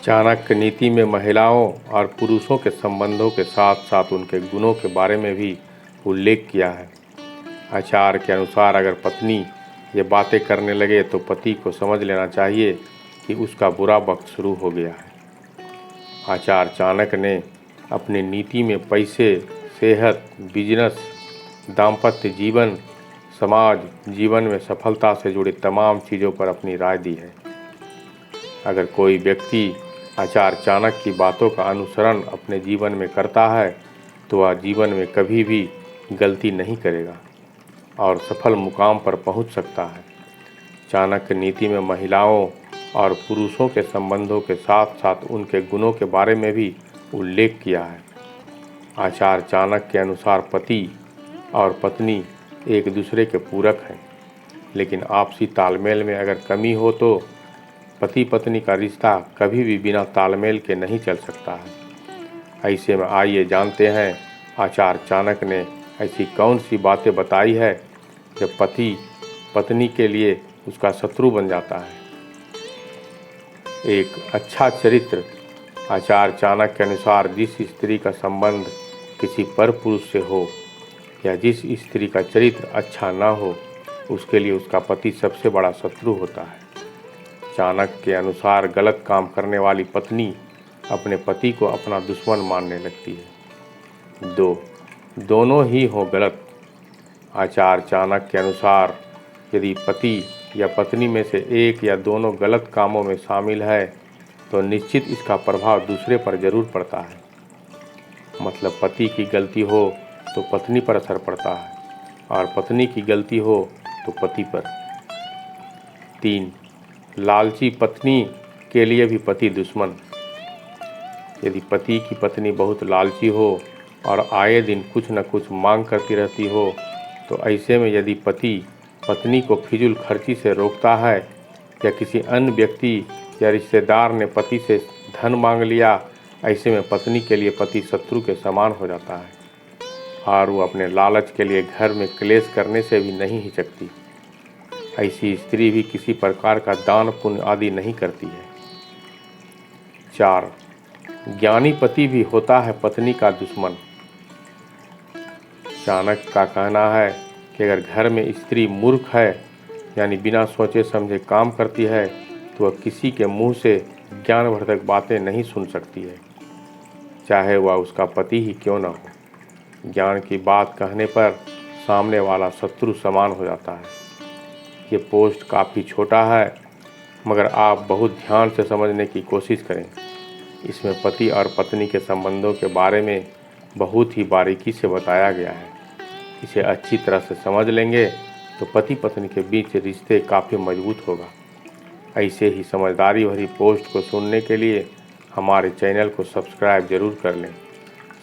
चाणक्य नीति में महिलाओं और पुरुषों के संबंधों के साथ साथ उनके गुणों के बारे में भी उल्लेख किया है। आचार्य के अनुसार अगर पत्नी ये बातें करने लगे तो पति को समझ लेना चाहिए कि उसका बुरा वक्त शुरू हो गया है। आचार्य चाणक्य ने अपनी नीति में पैसे, सेहत, बिजनेस, दाम्पत्य जीवन, समाज जीवन में सफलता से जुड़ी तमाम चीज़ों पर अपनी राय दी है। अगर कोई व्यक्ति आचार्य चाणक्य की बातों का अनुसरण अपने जीवन में करता है तो वह जीवन में कभी भी गलती नहीं करेगा और सफल मुकाम पर पहुंच सकता है। चाणक्य नीति में महिलाओं और पुरुषों के संबंधों के साथ साथ उनके गुणों के बारे में भी उल्लेख किया है। आचार्य चाणक्य के अनुसार पति और पत्नी एक दूसरे के पूरक हैं, लेकिन आपसी तालमेल में अगर कमी हो तो पति पत्नी का रिश्ता कभी भी बिना तालमेल के नहीं चल सकता है। ऐसे में आइए जानते हैं आचार्य चाणक्य ने ऐसी कौन सी बातें बताई है जब पति पत्नी के लिए उसका शत्रु बन जाता है। एक अच्छा चरित्र। आचार्य चाणक्य के अनुसार जिस स्त्री का संबंध किसी पर पुरुष से हो या जिस स्त्री का चरित्र अच्छा ना हो, उसके लिए उसका पति सबसे बड़ा शत्रु होता है। चाणक्य के अनुसार गलत काम करने वाली पत्नी अपने पति को अपना दुश्मन मानने लगती है। दोनों ही हो गलत। आचार्य चाणक्य के अनुसार यदि पति या पत्नी में से एक या दोनों गलत कामों में शामिल है तो निश्चित इसका प्रभाव दूसरे पर जरूर पड़ता है। मतलब पति की गलती हो तो पत्नी पर असर पड़ता है और पत्नी की गलती हो तो पति पर। 3. लालची पत्नी के लिए भी पति दुश्मन। यदि पति की पत्नी बहुत लालची हो और आए दिन कुछ न कुछ मांग करती रहती हो तो ऐसे में यदि पति पत्नी को फिजूल खर्ची से रोकता है या किसी अन्य व्यक्ति या रिश्तेदार ने पति से धन मांग लिया, ऐसे में पत्नी के लिए पति शत्रु के समान हो जाता है और वो अपने लालच के लिए घर में क्लेश करने से भी नहीं हिचकती। ऐसी स्त्री भी किसी प्रकार का दान पुण्य आदि नहीं करती है। 4. ज्ञानी पति भी होता है पत्नी का दुश्मन। चाणक्य का कहना है कि अगर घर में स्त्री मूर्ख है यानी बिना सोचे समझे काम करती है तो वह किसी के मुंह से ज्ञानवर्धक बातें नहीं सुन सकती है, चाहे वह उसका पति ही क्यों न हो। ज्ञान की बात कहने पर सामने वाला शत्रु समान हो जाता है। ये पोस्ट काफ़ी छोटा है मगर आप बहुत ध्यान से समझने की कोशिश करें। इसमें पति और पत्नी के संबंधों के बारे में बहुत ही बारीकी से बताया गया है। इसे अच्छी तरह से समझ लेंगे तो पति पत्नी के बीच रिश्ते काफ़ी मजबूत होगा। ऐसे ही समझदारी भरी पोस्ट को सुनने के लिए हमारे चैनल को सब्सक्राइब जरूर कर लें,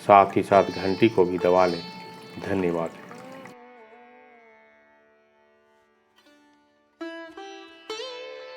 साथ ही साथ घंटी को भी दबा लें। धन्यवाद।